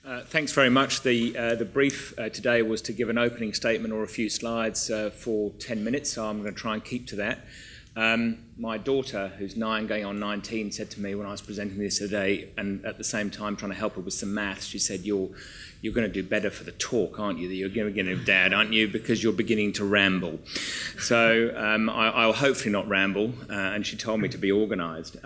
Thanks very much. The brief today was to give an opening statement or a few slides for 10 minutes, so I'm going to try and keep to that. My daughter, who's 9 going on 19, said to me when I was presenting this today, and at the same time trying to help her with some maths, she said, you're going to do better for the talk, aren't you? You're going to get Dad, aren't you? Because you're beginning to ramble. So I'll hopefully not ramble, and she told me to be organised.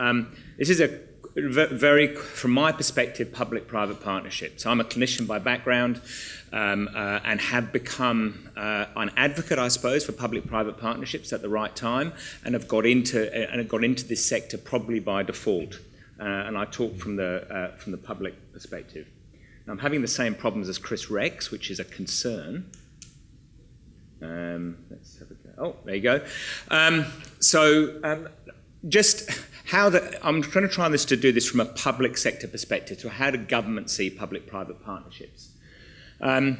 This is a very, from my perspective, public-private partnership. So I'm a clinician by background and have become an advocate, I suppose, for public-private partnerships at the right time, and have got into this sector probably by default. And I talk from the public perspective. Now, I'm having the same problems as Chris Rex, which is a concern. Let's have a go. Oh, there you go. Just how I'm going to try to do this from a public sector perspective. So how do governments see public-private partnerships? And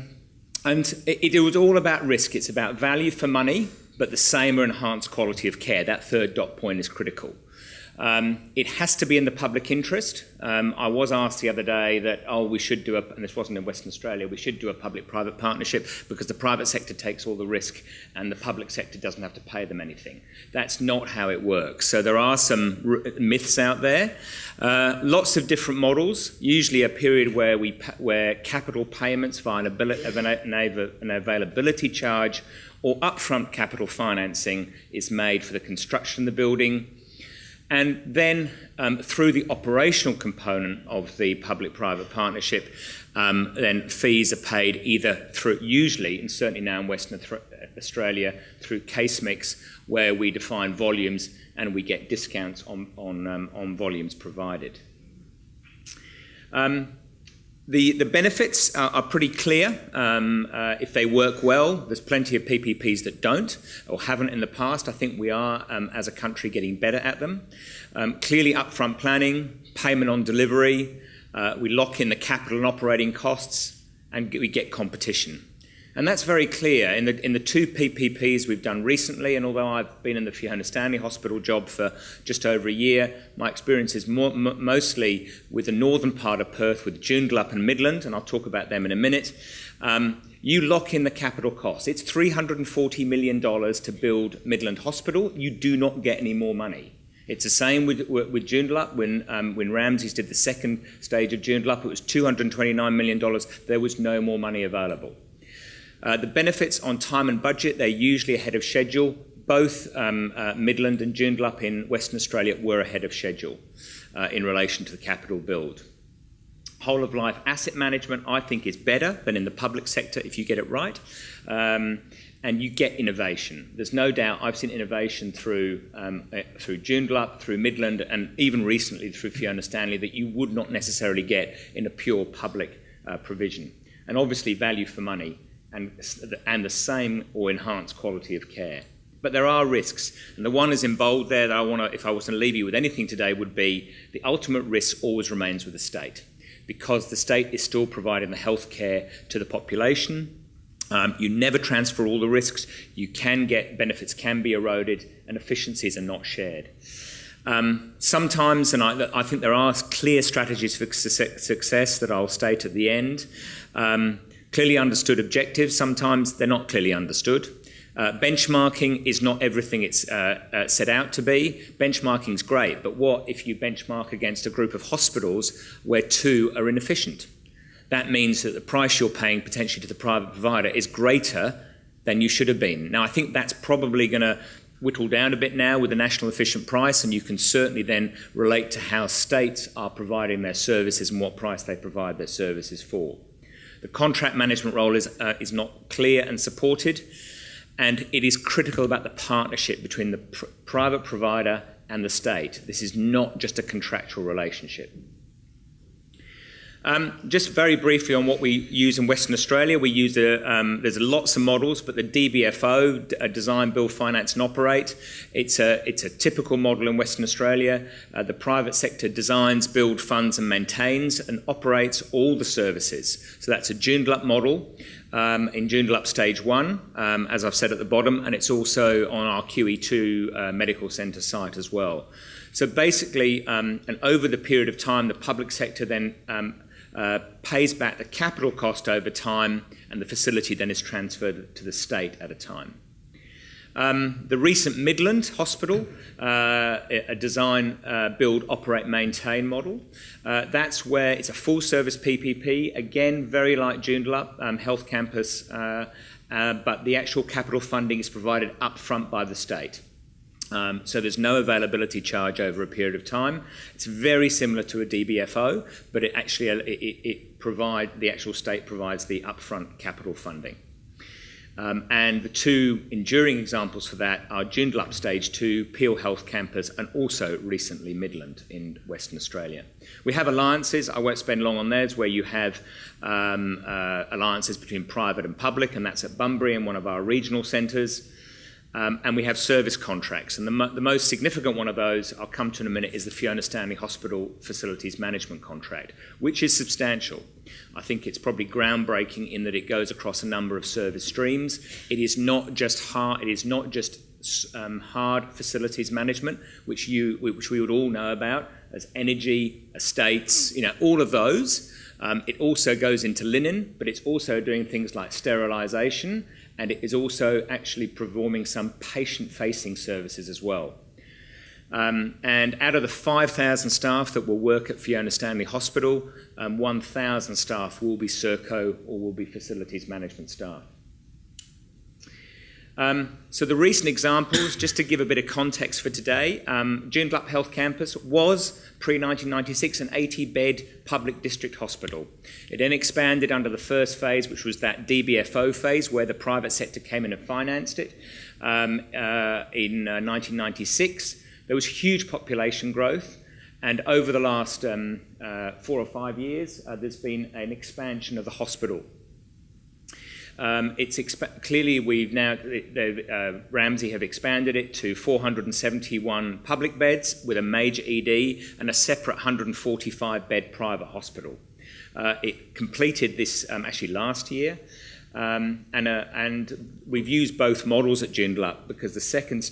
it was all about risk. It's about value for money, but the same or enhanced quality of care. That third dot point is critical. It has to be in the public interest. I was asked the other day that, we should do and this wasn't in Western Australia, we should do a public-private partnership because the private sector takes all the risk and the public sector doesn't have to pay them anything. That's not how it works. So there are some myths out there. Lots of different models, usually a period where capital payments via an availability charge or upfront capital financing is made for the construction of the building. And then through the operational component of the public-private partnership, then fees are paid either through, usually, and certainly now in Western Australia, through case mix, where we define volumes and we get discounts on volumes provided. The benefits are pretty clear. If they work well, there's plenty of PPPs that don't or haven't in the past. I think we are, as a country, getting better at them. Clearly upfront planning, payment on delivery, we lock in the capital and operating costs, and we get competition. And that's very clear. In the two PPPs we've done recently, and although I've been in the Fiona Stanley Hospital job for just over a year, my experience is mostly with the northern part of Perth, with Joondalup and Midland, and I'll talk about them in a minute. You lock in the capital costs. It's $340 million to build Midland Hospital. You do not get any more money. It's the same with Joondalup. When Ramsay's did the second stage of Joondalup, it was $229 million. There was no more money available. The benefits on time and budget, they're usually ahead of schedule. Both Midland and Joondalup in Western Australia were ahead of schedule in relation to the capital build. Whole of life asset management, I think, is better than in the public sector if you get it right. And you get innovation. There's no doubt I've seen innovation through Joondalup, through Midland, and even recently through Fiona Stanley that you would not necessarily get in a pure public provision. And obviously value for money. And the same or enhanced quality of care. But there are risks, and the one is in bold there that if I was to leave you with anything today, would be the ultimate risk always remains with the state, because the state is still providing the health care to the population. You never transfer all the risks. You can get benefits can be eroded, and efficiencies are not shared. Sometimes, and I think there are clear strategies for success that I'll state at the end. Clearly understood objectives, sometimes they're not clearly understood. Benchmarking is not everything it's set out to be. Benchmarking is great, but what if you benchmark against a group of hospitals where 2 are inefficient? That means that the price you're paying potentially to the private provider is greater than you should have been. Now, I think that's probably going to whittle down a bit now with the national efficient price, and you can certainly then relate to how states are providing their services and what price they provide their services for. The contract management role is not clear and supported, and it is critical about the partnership between the private provider and the state. This is not just a contractual relationship. Just very briefly on what we use in Western Australia, we use there's lots of models, but the DBFO, Design, Build, Finance and Operate, it's a typical model in Western Australia. The private sector designs, builds, funds and maintains and operates all the services. So that's a Joondalup model in Joondalup Stage 1, as I've said at the bottom, and it's also on our QE2 medical centre site as well. So basically, and over the period of time, the public sector then pays back the capital cost over time, and the facility then is transferred to the state at a time. The recent Midland Hospital, a design, build, operate, maintain model. That's where it's a full service PPP, again, very like Joondalup Health Campus, but the actual capital funding is provided upfront by the state. So there's no availability charge over a period of time. It's very similar to a DBFO, but it actually the actual state provides the upfront capital funding. And the two enduring examples for that are Joondalup Stage 2, Peel Health Campus, and also recently Midland in Western Australia. We have alliances, I won't spend long on theirs, where you have alliances between private and public, and that's at Bunbury and one of our regional centres. And we have service contracts, and the most significant one of those, I'll come to in a minute, is the Fiona Stanley Hospital Facilities Management Contract, which is substantial. I think it's probably groundbreaking in that it goes across a number of service streams. It is not just hard facilities management, which we would all know about as energy, estates, all of those. It also goes into linen, but it's also doing things like sterilisation, and it is also actually performing some patient-facing services as well. And out of the 5,000 staff that will work at Fiona Stanley Hospital, 1,000 staff will be Serco or will be facilities management staff. So the recent examples, just to give a bit of context for today, Joondalup Health Campus was, pre-1996, an 80-bed public district hospital. It then expanded under the first phase, which was that DBFO phase, where the private sector came in and financed it in 1996. There was huge population growth, and over the last 4 or 5 years, there's been an expansion of the hospital. Clearly, we've now, Ramsay have expanded it to 471 public beds with a major ED and a separate 145-bed private hospital. It completed this actually last year, and we've used both models at Joondalup because the second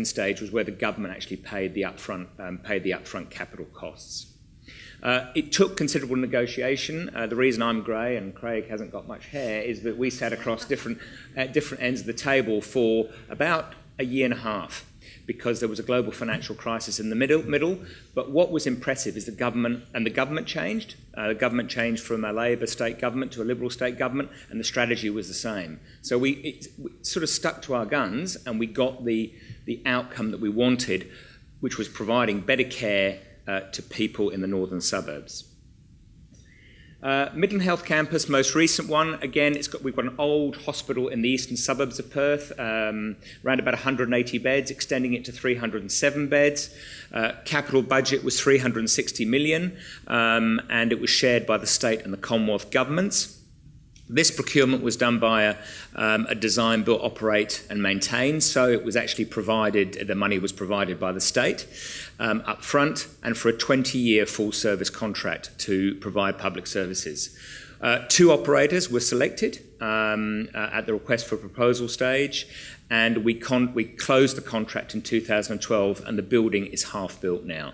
stage was where the government actually paid the upfront capital costs. It took considerable negotiation. The reason I'm grey and Craig hasn't got much hair is that we sat across different ends of the table for about a year and a half because there was a global financial crisis in the middle. But what was impressive is the government changed. The government changed from a Labor state government to a Liberal state government, and the strategy was the same. So we sort of stuck to our guns, and we got the outcome that we wanted, which was providing better care to people in the northern suburbs. Midland Health Campus, most recent one, again, we've got an old hospital in the eastern suburbs of Perth, around about 180 beds, extending it to 307 beds. Capital budget was 360 million, and it was shared by the state and the Commonwealth governments. This procurement was done by a design, build, operate and maintain, so it was actually the money was provided by the state up front, and for a 20-year full service contract to provide public services. 2 operators were selected at the request for proposal stage, and we closed the contract in 2012, and the building is half built now.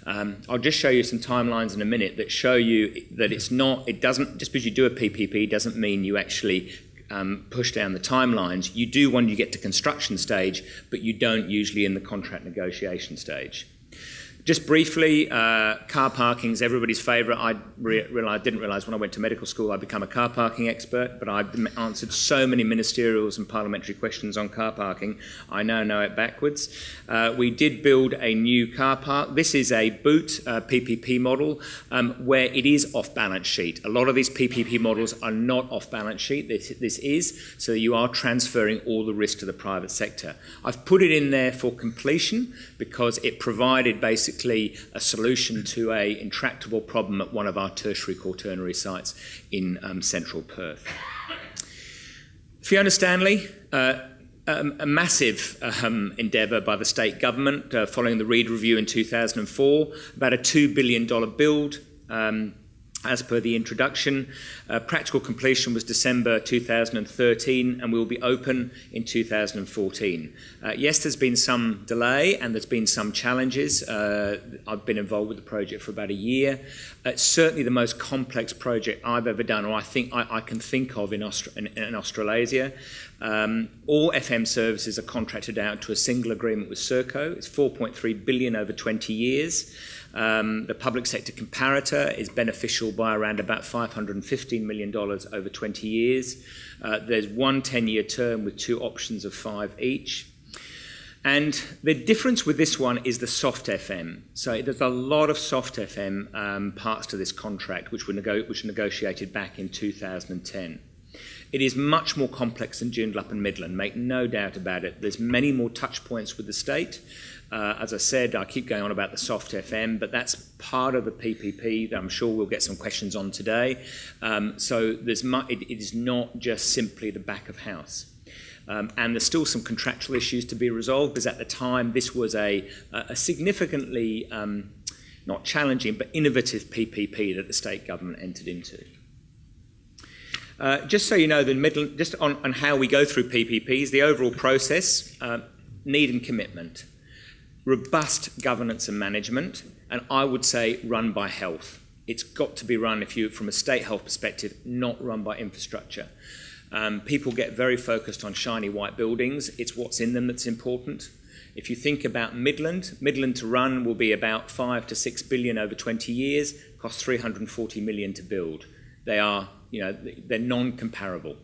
I'll just show you some timelines in a minute that show you that it doesn't, just because you do a PPP doesn't mean you actually push down the timelines. You do when you get to construction stage, but you don't usually in the contract negotiation stage. Just briefly, car parking is everybody's favourite. I didn't realise when I went to medical school I'd become a car parking expert, but I've answered so many ministerials and parliamentary questions on car parking, I now know it backwards. We did build a new car park. This is a boot PPP model where it is off balance sheet. A lot of these PPP models are not off balance sheet. This is, so you are transferring all the risk to the private sector. I've put it in there for completion because it provided basically a solution to an intractable problem at one of our tertiary quaternary sites in central Perth. Fiona Stanley, a massive endeavour by the state government following the Reid Review in 2004, about a $2 billion build. As per the introduction, practical completion was December 2013 and will be open in 2014. Yes, there's been some delay and there's been some challenges. I've been involved with the project for about a year. It's certainly the most complex project I've ever done, or I can think of in Australasia. All FM services are contracted out to a single agreement with Serco. It's 4.3 billion over 20 years. The public sector comparator is beneficial by around about $515 million over 20 years. There's one 10-year term with 2 options of 5 each. And the difference with this one is the soft FM. So there's a lot of soft FM parts to this contract which were negotiated back in 2010. It is much more complex than Joondalup and Midland, make no doubt about it. There's many more touch points with the state. As I said, I keep going on about the soft FM, but that's part of the PPP that I'm sure we'll get some questions on today. So it is not just simply the back of house. And there's still some contractual issues to be resolved, because at the time this was a significantly, not challenging, but innovative PPP that the state government entered into. Just so you know, just on how we go through PPPs, the overall process, need and commitment, robust governance and management, and I would say run by health. It's got to be run, from a state health perspective, not run by infrastructure. People get very focused on shiny white buildings. It's what's in them that's important. If you think about Midland to run will be about 5 to 6 billion over 20 years, cost 340 million to build. They're non-comparable.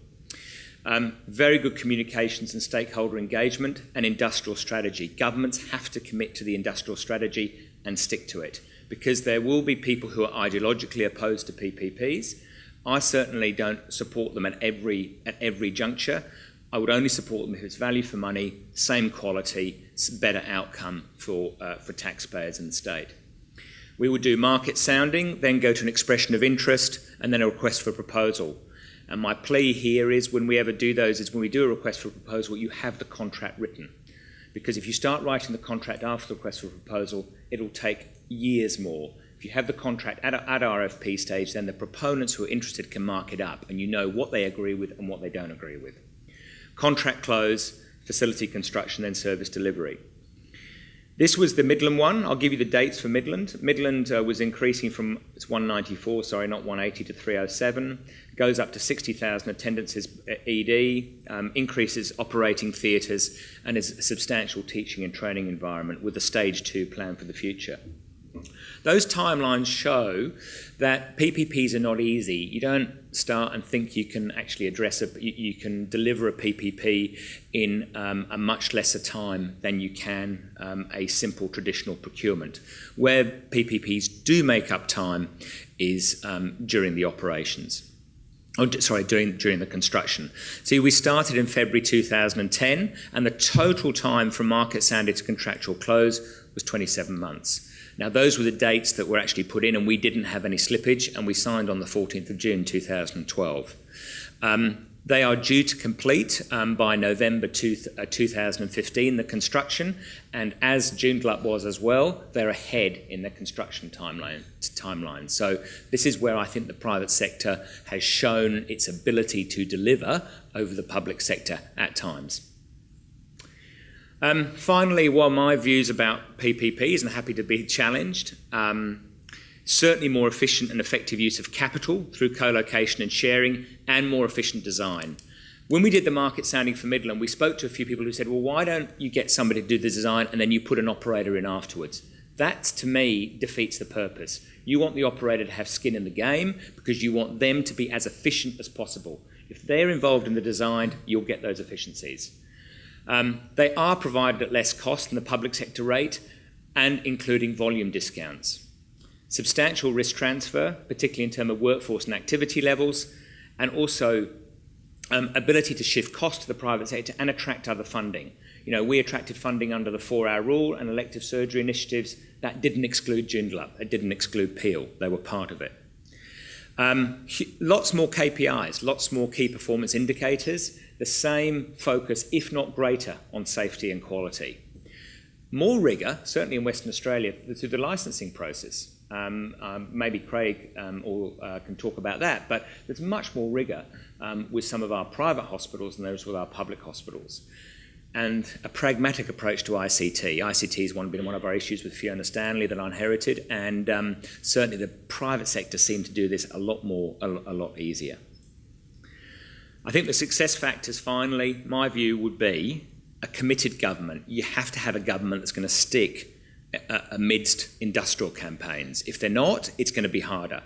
Very good communications and stakeholder engagement and industrial strategy. Governments have to commit to the industrial strategy and stick to it, because there will be people who are ideologically opposed to PPPs. I certainly don't support them at every juncture. I would only support them if it's value for money, same quality, better outcome for taxpayers and the state. We would do market sounding, then go to an expression of interest, and then a request for proposal. And my plea here is, when we ever do those, is when we do a request for proposal, you have the contract written. Because if you start writing the contract after the request for proposal, it'll take years more. If you have the contract at RFP stage, then the proponents who are interested can mark it up, and you know what they agree with and what they don't agree with. Contract close, facility construction, then service delivery. This was the Midland one. I'll give you the dates for Midland. Midland was increasing from, it's 194, sorry, not 180, to 307. Goes up to 60,000 attendances ED, increases operating theatres, and is a substantial teaching and training environment with a stage 2 plan for the future. Those timelines show that PPPs are not easy. You don't start and think you can actually you can deliver a PPP in a much lesser time than you can a simple traditional procurement. Where PPPs do make up time is during the operations. During the construction. See, we started in February 2010, and the total time from market sounding to contractual close was 27 months. Now, those were the dates that were actually put in, and we didn't have any slippage, and we signed on the 14th of June 2012. They are due to complete by November 2015, the construction, and as Joondalup was as well, they're ahead in the construction timeline. So this is where I think the private sector has shown its ability to deliver over the public sector at times. Finally, while my views about PPPs, and happy to be challenged, certainly more efficient and effective use of capital through co-location and sharing, and more efficient design. When we did the market sounding for Midland, we spoke to a few people who said, well, why don't you get somebody to do the design and then you put an operator in afterwards? That, to me, defeats the purpose. You want the operator to have skin in the game because you want them to be as efficient as possible. If they're involved in the design, you'll get those efficiencies. They are provided at less cost than the public sector rate, and including volume discounts. Substantial risk transfer, particularly in terms of workforce and activity levels, and also ability to shift cost to the private sector and attract other funding. You know, we attracted funding under the 4-hour rule and elective surgery initiatives. That didn't exclude Joondalup. It didn't exclude Peel. They were part of it. Lots more KPIs, lots more key performance indicators, the same focus, if not greater, on safety and quality. More rigour, certainly in Western Australia, through the licensing process. Maybe Craig can talk about that, but there's much more rigour with some of our private hospitals than there is with our public hospitals. And a pragmatic approach to ICT. ICT has been one of our issues with Fiona Stanley that I inherited, and certainly the private sector seemed to do this a lot easier. I think the success factors, finally, my view would be a committed government. You have to have a government that's going to stick amidst industrial campaigns. If they're not, it's going to be harder.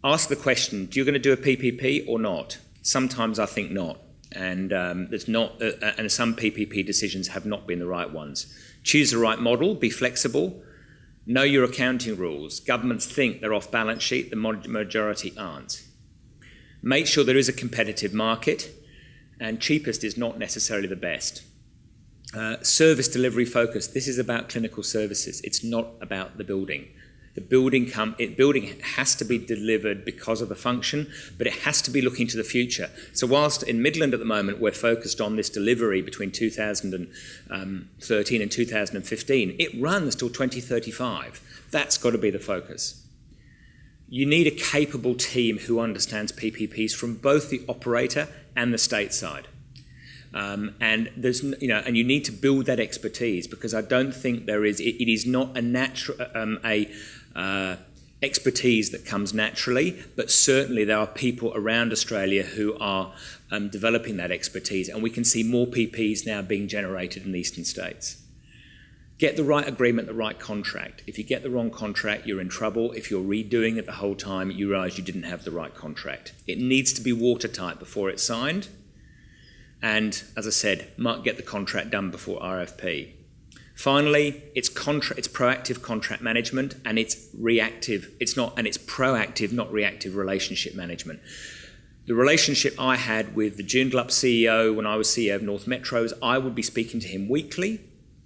Ask the question, do you going to do a PPP or not? Sometimes I think not. And there's not, and some PPP decisions have not been the right ones. Choose the right model, be flexible, know your accounting rules. Governments think they're off balance sheet, the majority aren't. Make sure there is a competitive market, and cheapest is not necessarily the best. Service delivery focus. This is about clinical services. It's not about the building. The building has to be delivered because of the function, but it has to be looking to the future. So whilst in Midland at the moment we're focused on this delivery between 2013 and 2015, it runs till 2035. That's got to be the focus. You need a capable team who understands PPPs from both the operator and the state side. And there's, and you need to build that expertise, because I don't think there is. It is not a natural expertise that comes naturally, but certainly there are people around Australia who are developing that expertise, and we can see more PPs now being generated in the eastern states. Get the right agreement, the right contract. If you get the wrong contract, you're in trouble. If you're redoing it the whole time, you realise you didn't have the right contract. It needs to be watertight before it's signed. And as I said, get the contract done before RFP. Finally, it's proactive contract management, and it's reactive. It's proactive, not reactive relationship management. The relationship I had with the Joondalup CEO when I was CEO of North Metros, I would be speaking to him weekly,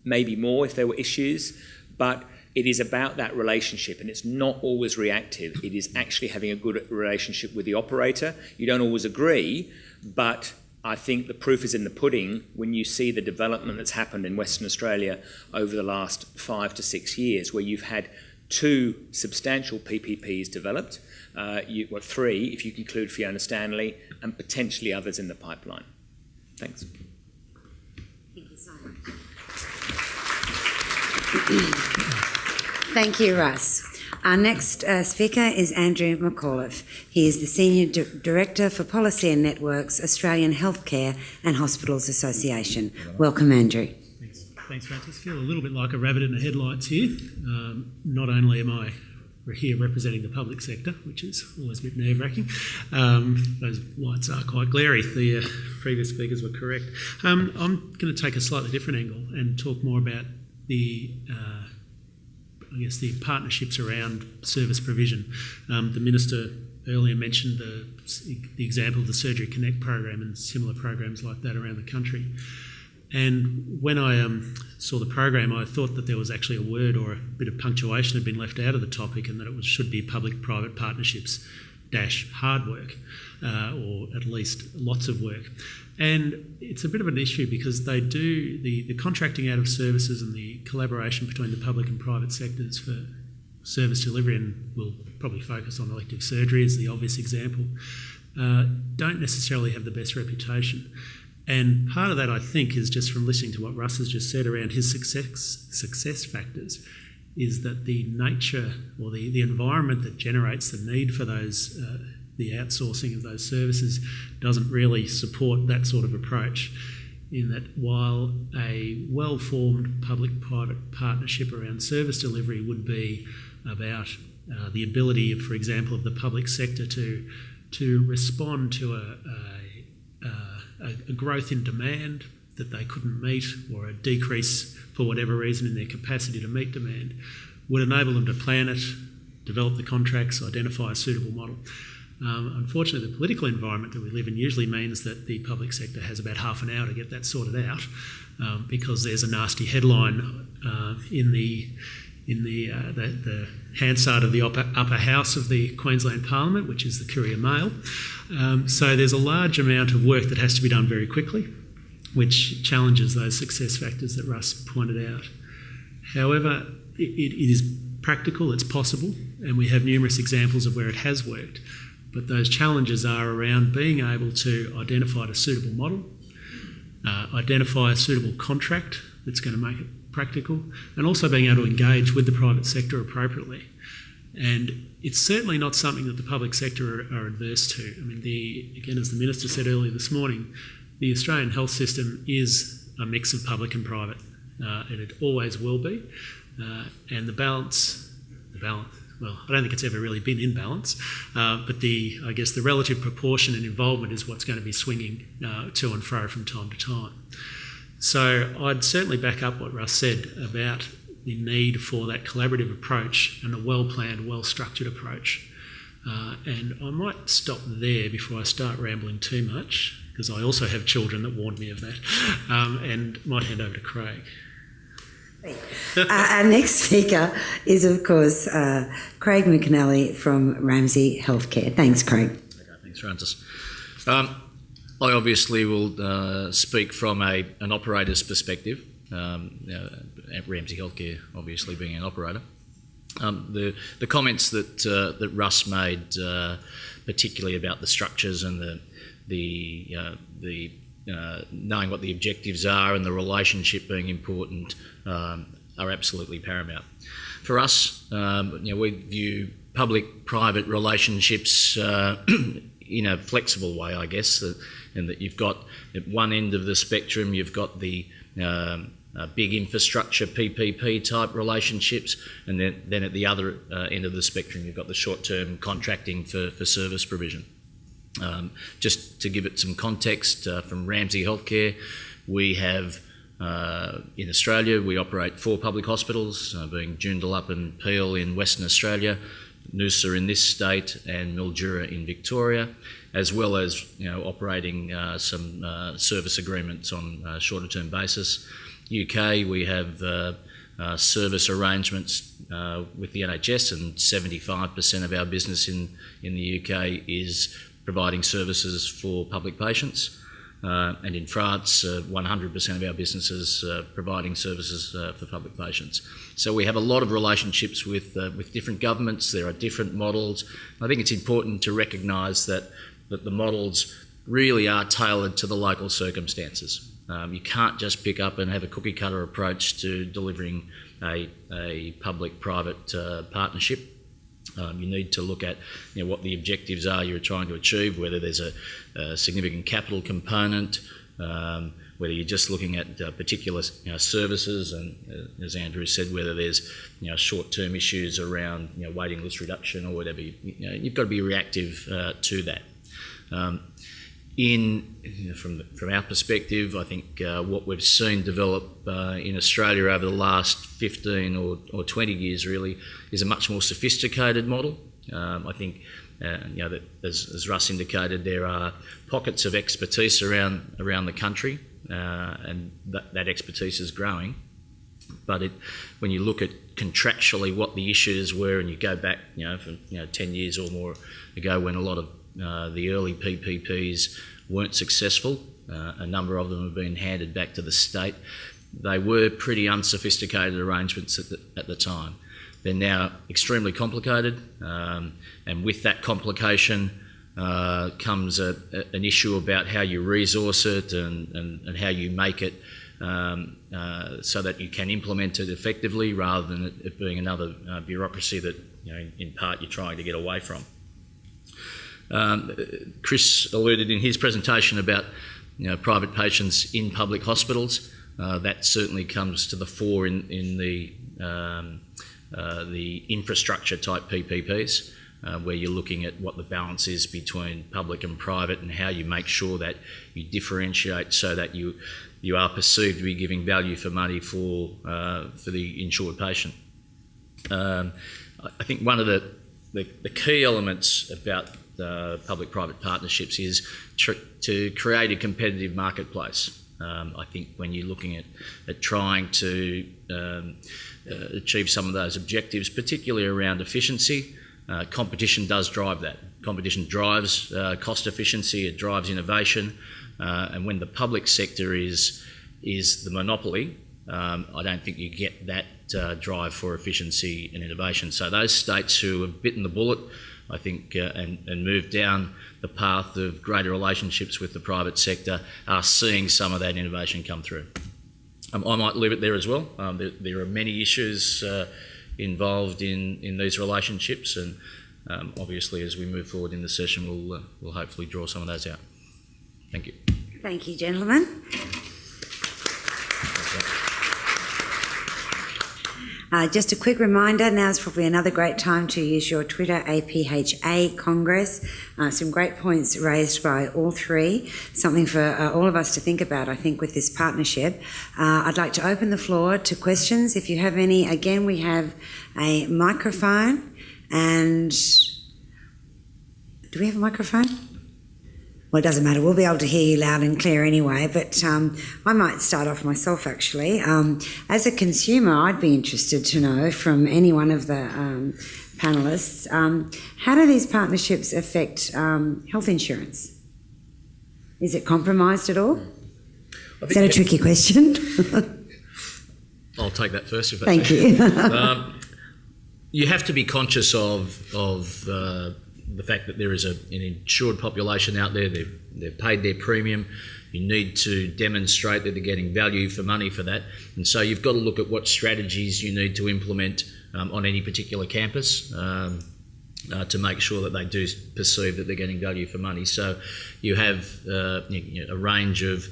maybe more if there were issues, but it is about that relationship, and it's not always reactive. It is actually having a good relationship with the operator. You don't always agree, but I think the proof is in the pudding when you see the development that's happened in Western Australia over the last 5 to 6 years, where you've had 2 substantial PPPs developed, 3 if you include Fiona Stanley, and potentially others in the pipeline. Thanks. Thank you so much. Thank you, Russ. Our next speaker is Andrew McAuliffe. He is the Senior Director for Policy and Networks, Australian Healthcare and Hospitals Association. Welcome, Andrew. Thanks, Francis. I feel a little bit like a rabbit in the headlights here. Not only am I here representing the public sector, which is always a bit nerve-wracking. Those lights are quite glary. The previous speakers were correct. I'm going to take a slightly different angle and talk more about the partnerships around service provision. The Minister earlier mentioned the example of the Surgery Connect program and similar programs like that around the country. And when I saw the program, I thought that there was actually a word or a bit of punctuation had been left out of the topic, and that it should be public-private partnerships - hard work, or at least lots of work. And it's a bit of an issue because they do the contracting out of services and the collaboration between the public and private sectors for service delivery, and we'll probably focus on elective surgery as the obvious example, don't necessarily have the best reputation. And part of that, I think, is just from listening to what Russ has just said around his success factors, is that the nature or the environment that generates the need for those the outsourcing of those services doesn't really support that sort of approach, in that while a well-formed public-private partnership around service delivery would be about the ability, for example, of the public sector to respond to a growth in demand that they couldn't meet, or a decrease for whatever reason in their capacity to meet demand, would enable them to plan it, develop the contracts, identify a suitable model. Unfortunately, the political environment that we live in usually means that the public sector has about half an hour to get that sorted out, because there's a nasty headline in the Hansard of the upper house of the Queensland Parliament, which is the Courier Mail. So there's a large amount of work that has to be done very quickly, which challenges those success factors that Russ pointed out. However, it is practical, it's possible, and we have numerous examples of where it has worked. But those challenges are around being able to identify a suitable model, identify a suitable contract that's going to make it practical, and also being able to engage with the private sector appropriately. And it's certainly not something that the public sector are adverse to. I mean, again, as the Minister said earlier this morning, the Australian health system is a mix of public and private, and it always will be. And the balance, well, I don't think it's ever really been in balance, but I guess the relative proportion and involvement is what's going to be swinging to and fro from time to time. So I'd certainly back up what Russ said about the need for that collaborative approach and a well-planned, well-structured approach. And I might stop there before I start rambling too much, because I also have children that warned me of that, and might hand over to Craig. Our next speaker is, of course, Craig McAnally from Ramsay Healthcare. Thanks, Craig. Okay, thanks, Francis. I obviously will speak from an operator's perspective, at Ramsay Healthcare obviously being an operator. The comments that Russ made, particularly about the structures and the knowing what the objectives are and the relationship being important, are absolutely paramount. For us, we view public-private relationships in a flexible way, I guess, and that you've got at one end of the spectrum, you've got the big infrastructure PPP type relationships, and then at the other end of the spectrum, you've got the short-term contracting for service provision. Just to give it some context, from Ramsay Healthcare, we have in Australia, we operate 4 public hospitals, being Joondalup and Peel in Western Australia, Noosa in this state, and Mildura in Victoria, as well as operating some service agreements on a shorter term basis. UK, we have service arrangements with the NHS, and 75% of our business in the UK is providing services for public patients. And in France, 100% of our businesses providing services for public patients. So we have a lot of relationships with different governments. There are different models. I think it's important to recognise that the models really are tailored to the local circumstances. You can't just pick up and have a cookie cutter approach to delivering a public-private partnership. You need to look at what the objectives are you're trying to achieve, whether there's a significant capital component, whether you're just looking at particular services, and as Andrew said, whether there's short-term issues around waiting list reduction or whatever. You've got to be reactive to that. From our perspective, I think what we've seen develop in Australia over the last 15 or 20 years really is a much more sophisticated model. I think that as Russ indicated, there are pockets of expertise around the country, and that expertise is growing. But when you look at contractually what the issues were, and you go back, from 10 years or more ago, when a lot of the early PPPs weren't successful, a number of them have been handed back to the state. They were pretty unsophisticated arrangements at the time. They're now extremely complicated, and with that complication comes an issue about how you resource it and how you make it so that you can implement it effectively, rather than it being another bureaucracy that in part you're trying to get away from. Chris alluded in his presentation about private patients in public hospitals. That certainly comes to the fore in the infrastructure type PPPs, where you're looking at what the balance is between public and private, and how you make sure that you differentiate so that you are perceived to be giving value for money for the insured patient. I think one of the key elements about public-private partnerships is to create a competitive marketplace. I think when you're looking at trying to achieve some of those objectives, particularly around efficiency, competition does drive that. Competition drives cost efficiency, it drives innovation, and when the public sector is the monopoly, I don't think you get that drive for efficiency and innovation. So those states who have bitten the bullet, I think, and moved down the path of greater relationships with the private sector are seeing some of that innovation come through. I might leave it there as well. There are many issues involved in these relationships, and obviously as we move forward in the session we'll hopefully draw some of those out. Thank you. Thank you, gentlemen. Just a quick reminder, now is probably another great time to use your Twitter, APHA Congress. Some great points raised by all three, something for all of us to think about, I think, with this partnership. I'd like to open the floor to questions. If you have any, again, we have a microphone, and do we have a microphone? Well, it doesn't matter. We'll be able to hear you loud and clear anyway, but I might start off myself, actually. As a consumer, I'd be interested to know from any one of the panellists, how do these partnerships affect health insurance? Is it compromised at all? Is that a tricky question? I'll take that first. If that's Thank you. You have to be conscious of the fact that there is an insured population out there. They've paid their premium. You need to demonstrate that they're getting value for money for that. And so you've got to look at what strategies you need to implement on any particular campus to make sure that they do perceive that they're getting value for money. So you have a range of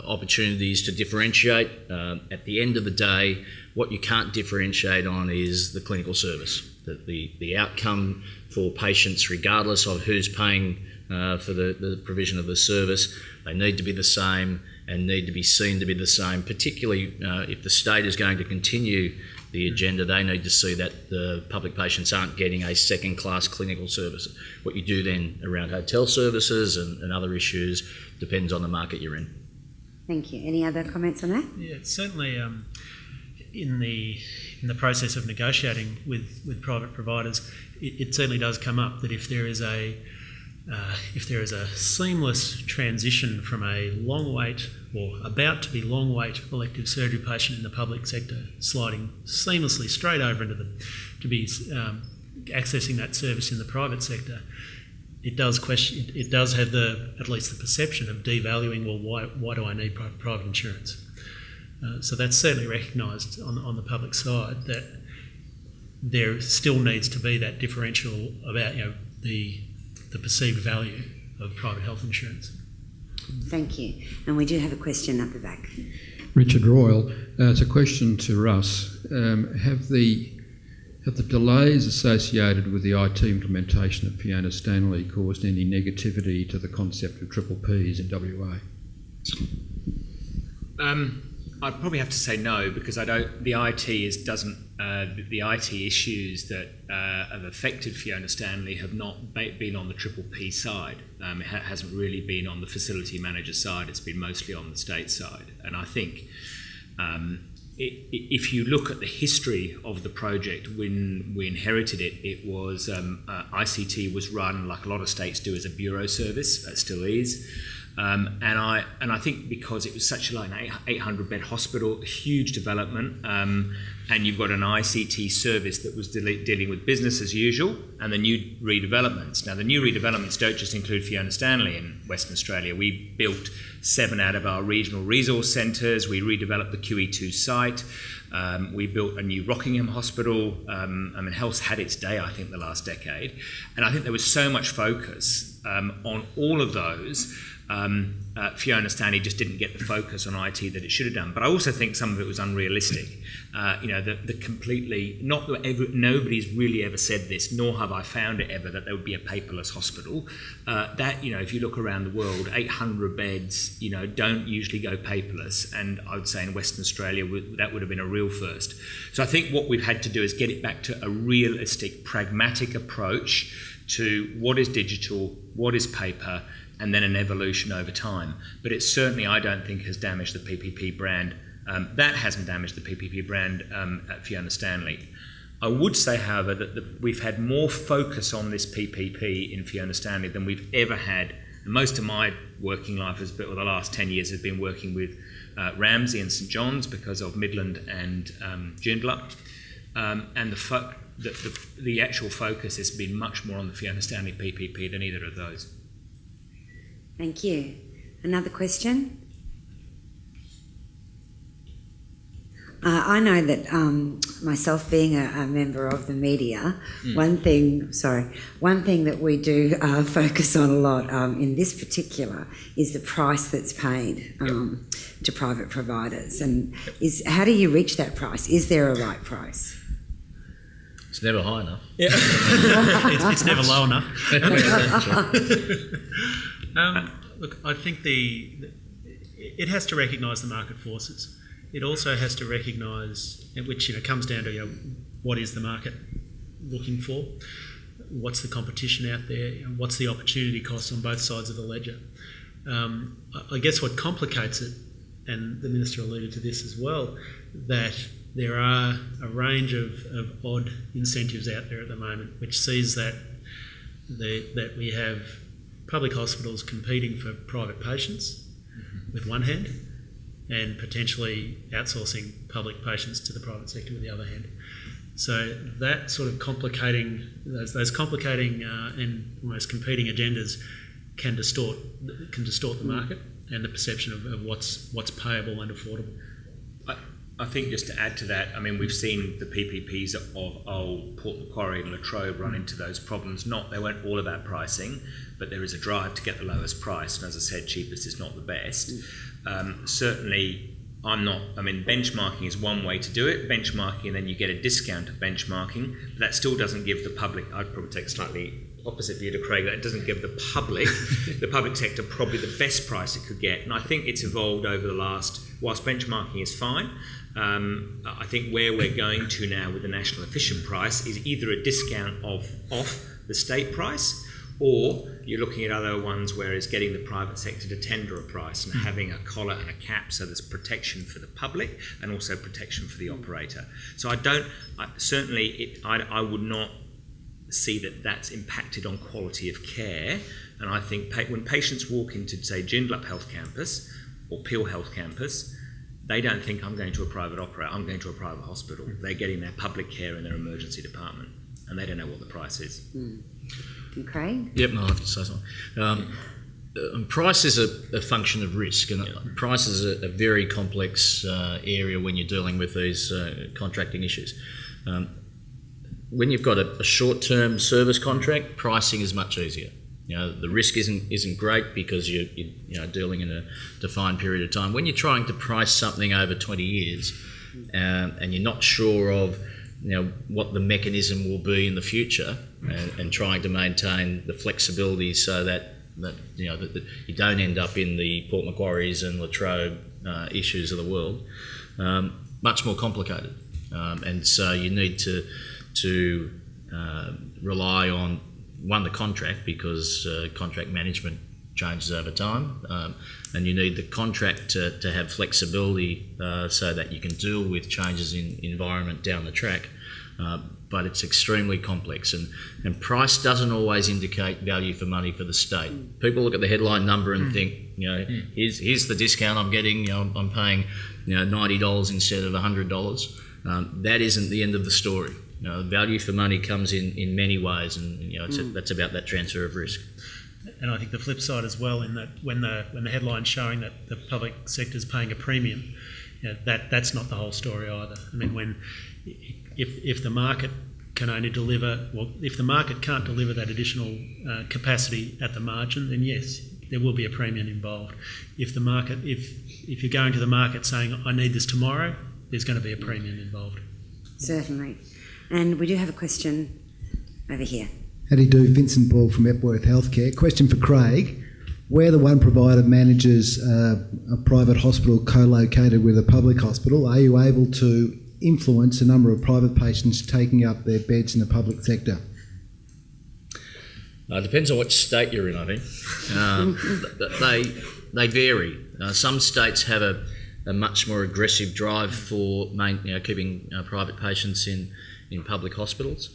opportunities to differentiate. At the end of the day, what you can't differentiate on is the clinical service. The outcome for patients, regardless of who's paying for the provision of the service, they need to be the same and need to be seen to be the same, particularly if the state is going to continue the agenda. They need to see that the public patients aren't getting a second-class clinical service. What you do then around hotel services and other issues depends on the market you're in. Thank you. Any other comments on that? Yeah, certainly in the process of negotiating with private providers, it certainly does come up that if there is a seamless transition from a long wait or about to be long wait elective surgery patient in the public sector sliding seamlessly straight over into to be accessing that service in the private sector, it does have at least the perception of devaluing. Well, why do I need private insurance? So that's certainly recognised on the public side, that there still needs to be that differential about the perceived value of private health insurance. Thank you. And we do have a question at the back. Richard Royal, it's a question to Russ. Have the delays associated with the IT implementation of Fiona Stanley caused any negativity to the concept of triple Ps in WA? I'd probably have to say no, because the IT issues that have affected Fiona Stanley have not been on the triple P side. It hasn't really been on the facility manager side. It's been mostly on the state side. And I think if you look at the history of the project, when we inherited it, it was ICT was run like a lot of states do as a bureau service. It still is. And I think because it was such an 800-bed hospital, huge development, and you've got an ICT service that was dealing with business as usual and the new redevelopments. Now, the new redevelopments don't just include Fiona Stanley in Western Australia. We built 7 out of our regional resource centres. We redeveloped the QE2 site. We built a new Rockingham hospital. Health's had its day, I think, the last decade. And I think there was so much focus on all of those. Fiona Stanley just didn't get the focus on IT that it should have done. But I also think some of it was unrealistic. Nobody's really ever said this, nor have I found it ever, that there would be a paperless hospital. If you look around the world, 800 beds, don't usually go paperless. And I would say in Western Australia, that would have been a real first. So I think what we've had to do is get it back to a realistic, pragmatic approach to what is digital, what is paper, and then an evolution over time. But it certainly, I don't think, has damaged the PPP brand. That hasn't damaged the PPP brand at Fiona Stanley. I would say, however, that we've had more focus on this PPP in Fiona Stanley than we've ever had And most of my working life the last 10 years has been working with Ramsay and St John's because of Midland and Joondalup. And the actual focus has been much more on the Fiona Stanley PPP than either of those. Thank you. Another question? I know that myself being a member of the media, one thing that we do focus on a lot in this particular is the price that's paid to private providers. And how do you reach that price? Is there a right price? It's never high enough. Yeah. it's never low enough. Look, I think it has to recognise the market forces. It also has to recognise, which comes down to what is the market looking for, what's the competition out there, what's the opportunity cost on both sides of the ledger. I guess what complicates it, and the Minister alluded to this as well, that there are a range of odd incentives out there at the moment, which sees that we have public hospitals competing for private patients with one hand, and potentially outsourcing public patients to the private sector with the other hand. So that sort of those complicating and almost competing agendas can distort the market and the perception of what's payable and affordable. I think just to add to that, I mean, we've seen the PPPs of Port Macquarie and La Trobe run into those problems. They weren't all about pricing, but there is a drive to get the lowest price. And as I said, cheapest is not the best. Certainly, benchmarking is one way to do it. Benchmarking, and then you get a discount of benchmarking. But that still doesn't give the public, I'd probably take a slightly opposite view to Craig, that doesn't give the public sector probably the best price it could get. And I think it's evolved over the last, whilst benchmarking is fine, I think where we're going to now with the national efficient price is either a discount off the state price, or you're looking at other ones where it's getting the private sector to tender a price and having a collar and a cap, so there's protection for the public and also protection for the operator. So I would not see that that's impacted on quality of care. And I think when patients walk into, say, Joondalup Health Campus or Peel Health Campus, they don't think I'm going to a private operator, I'm going to a private hospital. They're getting their public care in their emergency department, and they don't know what the price is. Craig? Yep, no, I have to say something. Price is a function of risk, and price is a very complex area when you're dealing with these contracting issues. When you've got a short-term service contract, pricing is much easier. The risk isn't great because you're dealing in a defined period of time. When you're trying to price something over 20 years and you're not sure of what the mechanism will be in the future, and trying to maintain the flexibility so that you don't end up in the Port Macquaries and La Trobe issues of the world, much more complicated, and so you need to rely on the contract, because contract management changes over time, and you need the contract to have flexibility so that you can deal with changes in environment down the track. But it's extremely complex, and price doesn't always indicate value for money for the state. People look at the headline number and think, here's the discount I'm getting. I'm paying $90 instead of $100. That isn't the end of the story. Value for money comes in many ways, and that's about that transfer of risk. And I think the flip side as well, in that when the headline's showing that the public sector's paying a premium, that's not the whole story either. I mean, if the market can only deliver, if the market can't deliver that additional capacity at the margin, then yes, there will be a premium involved. If you're going to the market saying, I need this tomorrow, there's going to be a premium involved. Certainly. And we do have a question over here. How do you do? Vincent Ball from Epworth Healthcare. Question for Craig. Where the one provider manages a private hospital co-located with a public hospital, are you able to influence the number of private patients taking up their beds in the public sector? It depends on which state you're in, I think. They vary. Some states have a much more aggressive drive for keeping private patients in public hospitals.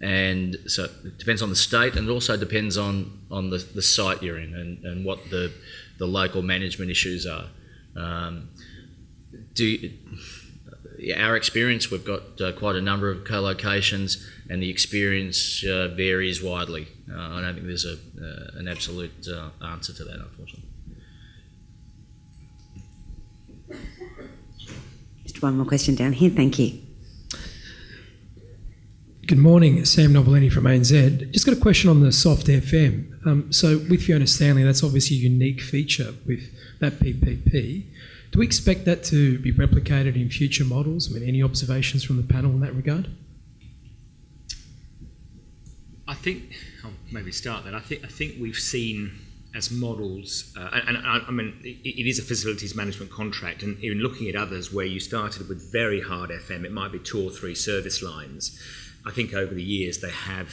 And so it depends on the state, and it also depends on the site you're in and what the local management issues are. Our experience, we've got quite a number of co-locations, and the experience varies widely. I don't think there's an absolute answer to that, unfortunately. Just one more question down here. Thank you. Good morning, Sam Novelini from ANZ. Just got a question on the soft FM. So with Fiona Stanley, that's obviously a unique feature with that PPP. Do we expect that to be replicated in future models? I mean, any observations from the panel in that regard? I think I'll maybe start then. I think we've seen as models, and I mean, it is a facilities management contract, and even looking at others where you started with very hard FM, it might be 2 or 3 service lines. I think over the years they have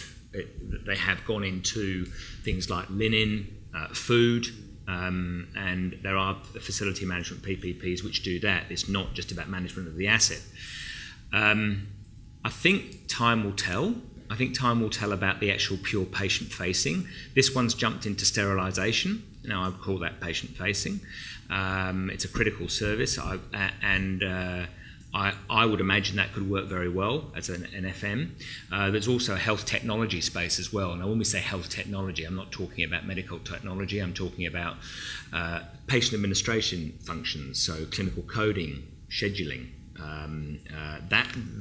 gone into things like linen, food, and there are facility management PPPs which do that. It's not just about management of the asset. I think time will tell. I think time will tell about the actual pure patient facing. This one's jumped into sterilisation. Now I would call that patient facing. It's a critical service, I would imagine that could work very well as an FM. There's also a health technology space as well. Now, when we say health technology, I'm not talking about medical technology. I'm talking about patient administration functions, so clinical coding, scheduling,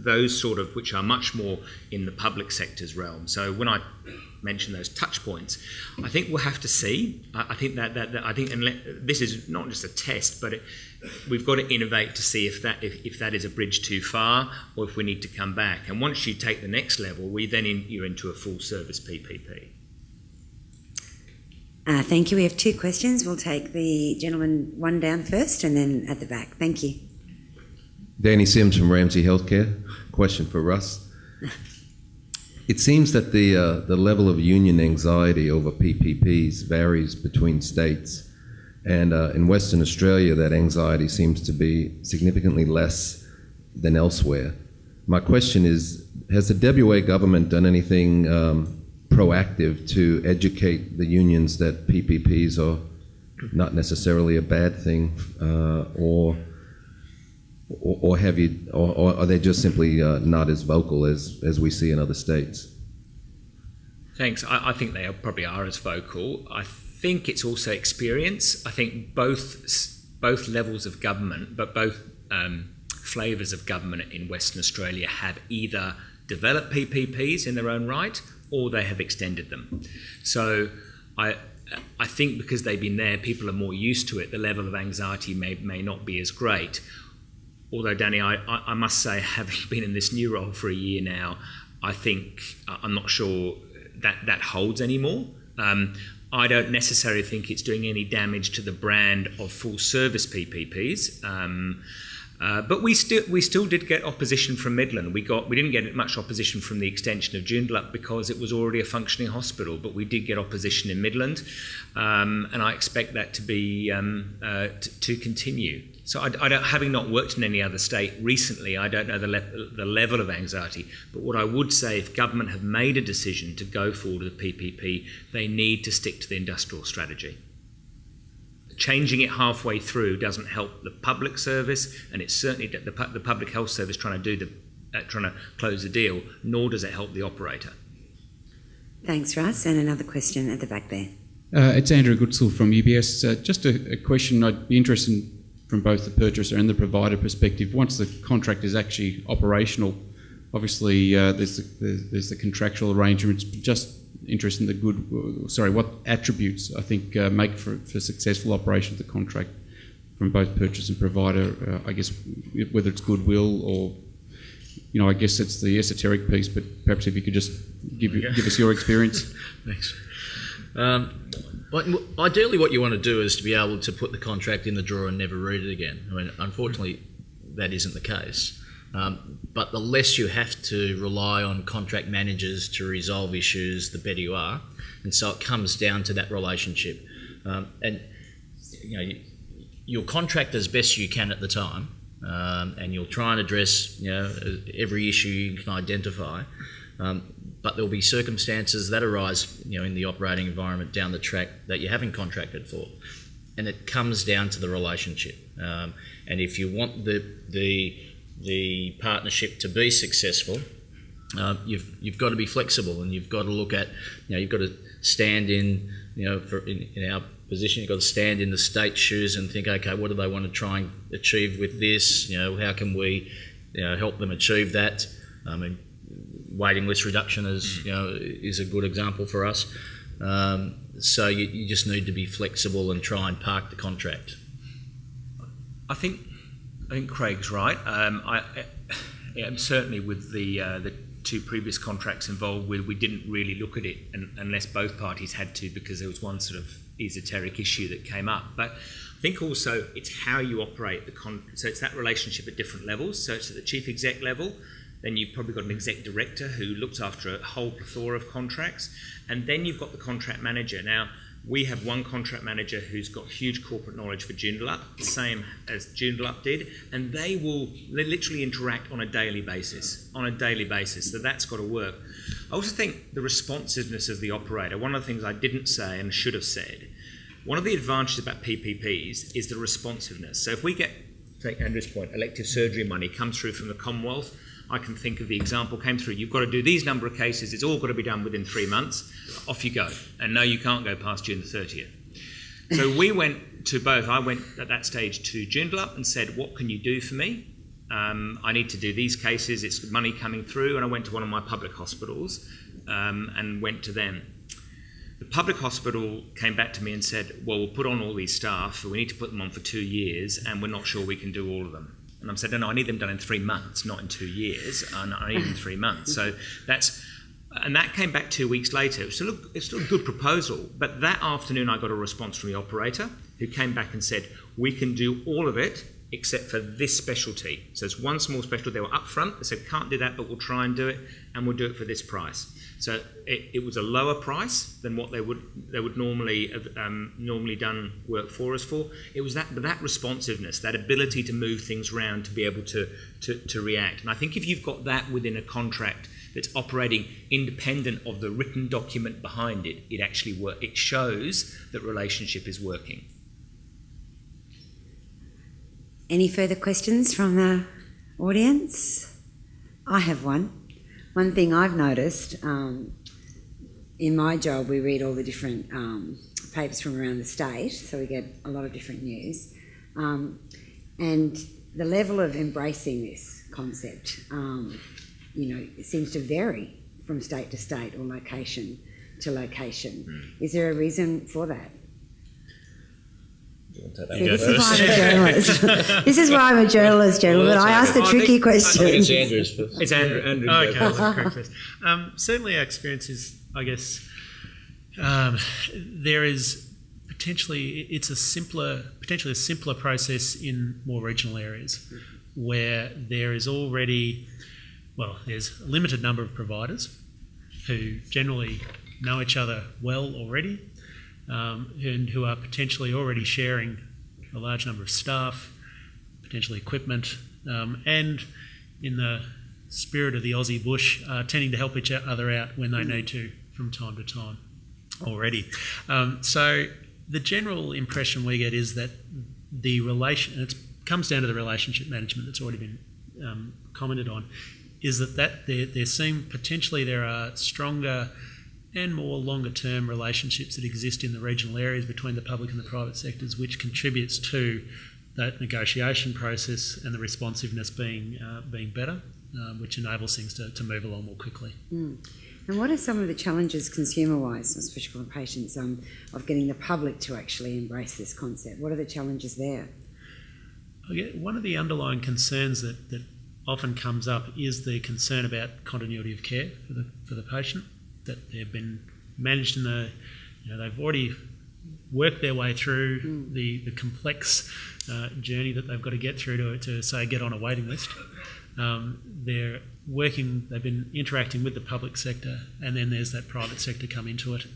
those sort of, which are much more in the public sector's realm. So when I mention those touch points, I think we'll have to see. I think this is not just a test, but we've got to innovate to see if that is a bridge too far, or if we need to come back. And once you take the next level, you're into a full service PPP. Thank you. We have 2 questions. We'll take the gentleman one down first, and then at the back. Thank you. Danny Sims from Ramsay Healthcare. Question for Russ. It seems that the level of union anxiety over PPPs varies between states, and in Western Australia that anxiety seems to be significantly less than elsewhere. My question is, has the WA government done anything proactive to educate the unions that PPPs are not necessarily a bad thing, or are they just simply not as vocal as we see in other states? Thanks. I think they probably are as vocal. I think it's also experience. I think both levels of government, but both flavours of government in Western Australia have either developed PPPs in their own right, or they have extended them. So I think because they've been there, people are more used to it. The level of anxiety may not be as great. Although, Danny, I must say, having been in this new role for a year now, I think I'm not sure that holds anymore. I don't necessarily think it's doing any damage to the brand of full service PPPs. But we still did get opposition from Midland. We didn't get much opposition from the extension of Joondalup because it was already a functioning hospital, but we did get opposition in Midland, and I expect that to be to continue. So having not worked in any other state recently, I don't know the level of anxiety. But what I would say, if government have made a decision to go forward with a PPP, they need to stick to the industrial strategy. Changing it halfway through doesn't help the public service, and it's certainly the public health service trying to close the deal, nor does it help the operator. Thanks, Russ. And another question at the back there. It's Andrew Goodsall from UBS. Just a question I'd be interested in from both the purchaser and the provider perspective. Once the contract is actually operational, obviously there's the contractual arrangements. Just interested in what attributes I think make for successful operation of the contract from both purchaser and provider. I guess whether it's goodwill or, I guess it's the esoteric piece. But perhaps if you could just give us your experience. Thanks. Ideally, what you want to do is to be able to put the contract in the drawer and never read it again. I mean, unfortunately, that isn't the case. But the less you have to rely on contract managers to resolve issues, the better you are. And so it comes down to that relationship. You'll contract as best you can at the time, and you'll try and address every issue you can identify. but there'll be circumstances that arise, in the operating environment down the track that you haven't contracted for, and it comes down to the relationship. And if you want the partnership to be successful, you've got to be flexible, and you've got to look at, you've got to stand in our position, you've got to stand in the state's shoes and think, okay, what do they want to try and achieve with this? How can we help them achieve that? Waiting list reduction is a good example for us. So you just need to be flexible and try and park the contract. I think Craig's right. Certainly with the two previous contracts involved, we didn't really look at it unless both parties had to, because there was one sort of esoteric issue that came up. But I think also it's how you operate so it's that relationship at different levels. So it's at the chief exec level, then you've probably got an exec director who looks after a whole plethora of contracts, and then you've got the contract manager. Now, we have one contract manager who's got huge corporate knowledge for Joondalup, the same as Joondalup did, and they literally interact on a daily basis, so that's got to work. I also think the responsiveness of the operator, one of the things I didn't say and should have said, one of the advantages about PPPs is the responsiveness. So if we get, take Andrew's point, elective surgery money comes through from the Commonwealth, I can think of the example came through, you've got to do these number of cases, it's all got to be done within 3 months, off you go. And no, you can't go past June the 30th. So we went to both. I went at that stage to Joondalup and said, what can you do for me? I need to do these cases, it's money coming through, and I went to one of my public hospitals and went to them. The public hospital came back to me and said, well, we'll put on all these staff, we need to put them on for 2 years, and we're not sure we can do all of them. And I said, no, I need them done in 3 months, not in 2 years. I need them in 3 months. So that came back 2 weeks later. It's still a good proposal. But that afternoon, I got a response from the operator who came back and said, we can do all of it except for this specialty. So it's one small specialty. They were upfront. They said, can't do that, but we'll try and do it, and we'll do it for this price. So it was a lower price than what they would normally have done work for us for. It was that responsiveness, that ability to move things around, to be able to react. And I think if you've got that within a contract that's operating independent of the written document behind it, it actually it shows that relationship is working. Any further questions from the audience? I have one. One thing I've noticed, in my job we read all the different papers from around the state, so we get a lot of different news, and the level of embracing this concept, it seems to vary from state to state or location to location. Is there a reason for that? See, this is why I'm a journalist. This is why I'm a journalist, gentlemen. I ask the tricky questions. It's Andrew. Okay, that's correct first. Certainly our experience is, I guess, there is potentially a simpler process in more regional areas where there is already, there's a limited number of providers who generally know each other well already, and who are potentially already sharing a large number of staff, potentially equipment, and in the spirit of the Aussie bush, tending to help each other out when they need to from time to time already. So the general impression we get is that it comes down to the relationship management that's already been commented on, is that there are stronger and more longer-term relationships that exist in the regional areas between the public and the private sectors, which contributes to that negotiation process and the responsiveness being better, which enables things to move along more quickly. And what are some of the challenges consumer-wise, especially for patients, of getting the public to actually embrace this concept? What are the challenges there? One of the underlying concerns that often comes up is the concern about continuity of care for the patient, that they've been managed they've already worked their way through the complex journey that they've got to get through to say get on a waiting list. They've been interacting with the public sector, and then there's that private sector come into it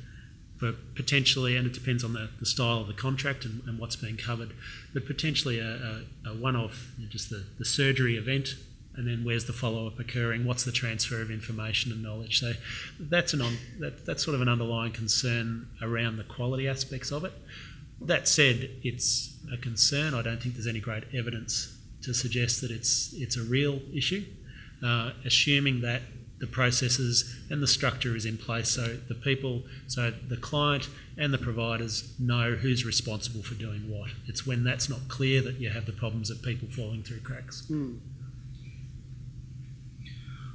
for potentially, and it depends on the style of the contract and what's being covered, but potentially a one-off, just the surgery event And then where's the follow-up occurring? What's the transfer of information and knowledge? So that's sort of an underlying concern around the quality aspects of it. That said, it's a concern. I don't think there's any great evidence to suggest that it's a real issue, assuming that the processes and the structure is in place so the client and the providers know who's responsible for doing what. It's when that's not clear that you have the problems of people falling through cracks.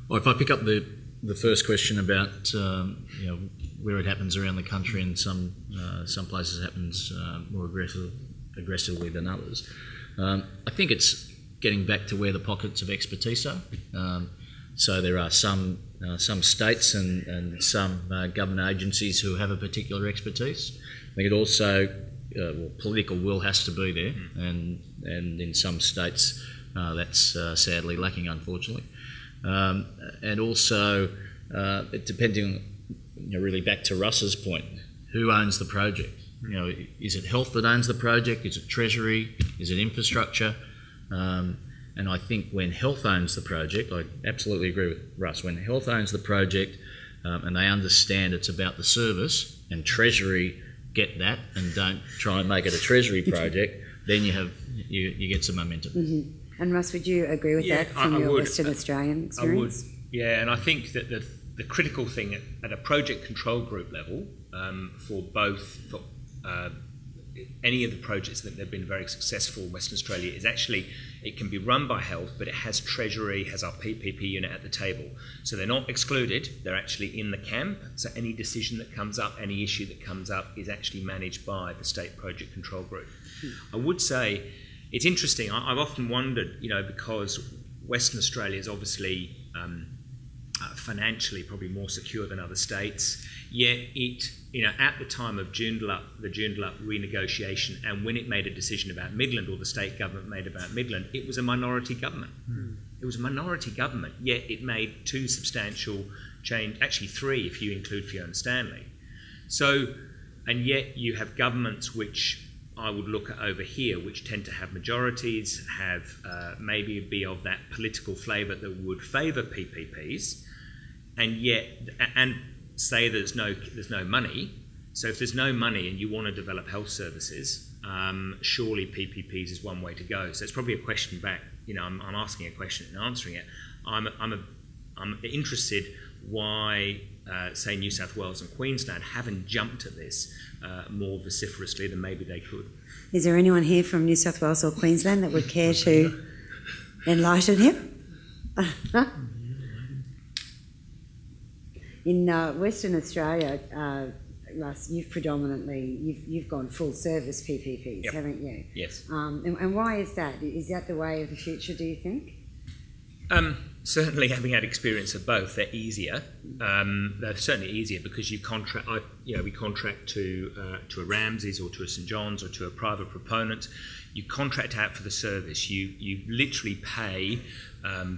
Well, if I pick up the first question about where it happens around the country, and some places it happens more aggressively than others, I think it's getting back to where the pockets of expertise are. So there are some states and some government agencies who have a particular expertise. I think it also political will has to be there, and in some states that's sadly lacking, unfortunately. And also, depending, really back to Russ's point, who owns the project? Is it health that owns the project? Is it Treasury? Is it infrastructure? And I think when health owns the project, I absolutely agree with Russ, when health owns the project and they understand it's about the service, and Treasury get that and don't try and make it a Treasury project, then you get some momentum. Mm-hmm. And Russ, would you agree with that from your Western Australian experience? I would, yeah, and I think that the critical thing at a project control group level for any of the projects that have been very successful in Western Australia is actually it can be run by health, but it has Treasury, has our PPP unit at the table. So they're not excluded, they're actually in the camp. So any decision that comes up, any issue that comes up is actually managed by the state project control group. I would say it's interesting, I've often wondered, because Western Australia is obviously financially probably more secure than other states, yet it, at the time of the Joondalup renegotiation, and when it made a decision about Midland, or the state government made about Midland, it was a minority government. It was a minority government, yet it made two substantial change, actually three if you include Fiona Stanley. So, and yet you have governments which I would look at over here, which tend to have majorities, have maybe be of that political flavour that would favour PPPs, and say there's no money. So if there's no money and you want to develop health services, surely PPPs is one way to go. So it's probably a question back. I'm asking a question and answering it. I'm interested why, say, New South Wales and Queensland haven't jumped at this more vociferously than maybe they could. Is there anyone here from New South Wales or Queensland that would care to enlighten him? In Western Australia, Russ, you've gone full service PPPs, yep. haven't you? Yes. And why is that? Is that the way of the future, do you think? Certainly, having had experience of both, they're easier. They're certainly easier because you contract. We contract to a Ramsay's or to a St John's or to a private proponent. You contract out for the service. You literally pay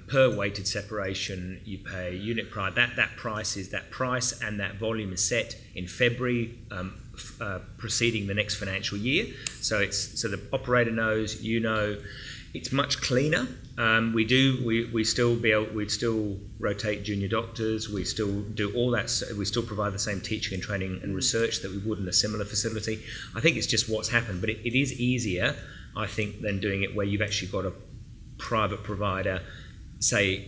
per weighted separation. You pay unit price. That price and that volume is set in February preceding the next financial year. So the operator knows. It's much cleaner. We'd still rotate junior doctors. We still do all that. We still provide the same teaching and training and research that we would in a similar facility. I think it's just what's happened, but it is easier, I think, than doing it where you've actually got a private provider, say,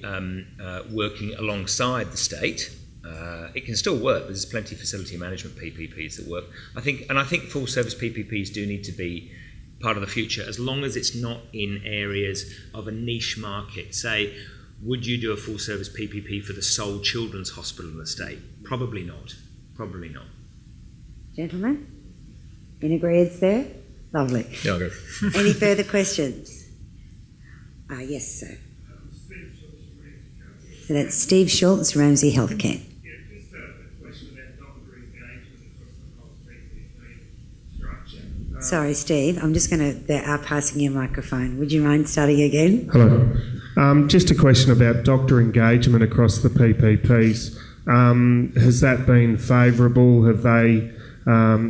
working alongside the state. It can still work, but there's plenty of facility management PPPs that work. I think full service PPPs do need to be part of the future, as long as it's not in areas of a niche market. Say, would you do a full service PPP for the sole children's hospital in the state? Probably not. Probably not. Gentlemen, in agreement there? Lovely. Yeah, I'll go. Any further questions? Yes, sir. So that's Steve Schultz, Ramsay Healthcare. Sorry, Steve, I'm just they are passing you a microphone. Would you mind starting again? Hello. Just a question about doctor engagement across the PPPs. Has that been favourable? Have they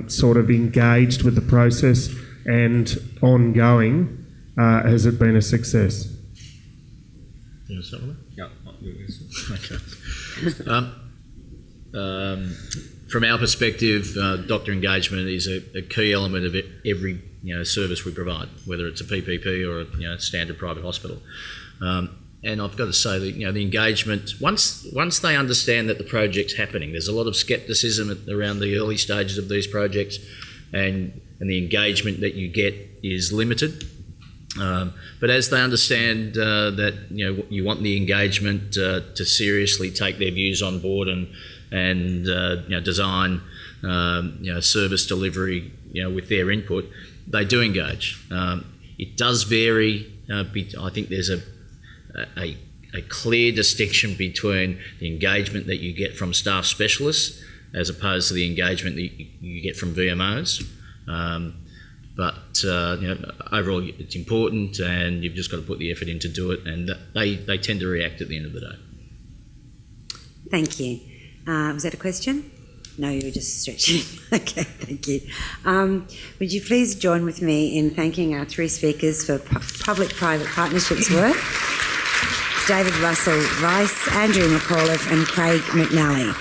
sort of engaged with the process? And ongoing, has it been a success? You want to start with that? Yeah. Okay. From our perspective, doctor engagement is a key element of every service we provide, whether it's a PPP or a standard private hospital. And I've got to say that the engagement, once they understand that the project's happening, there's a lot of scepticism around the early stages of these projects, and the engagement that you get is limited. But as they understand that you want the engagement to seriously take their views on board and design service delivery with their input, they do engage. It does vary. I think there's a clear distinction between the engagement that you get from staff specialists as opposed to the engagement that you get from VMOs. But overall, it's important, and you've just got to put the effort in to do it, and they tend to react at the end of the day. Thank you. Was that a question? No, you were just stretching. Okay, thank you. Would you please join with me in thanking our three speakers for public-private partnerships work? David Russell Rice, Andrew McAuliffe and Craig McNally.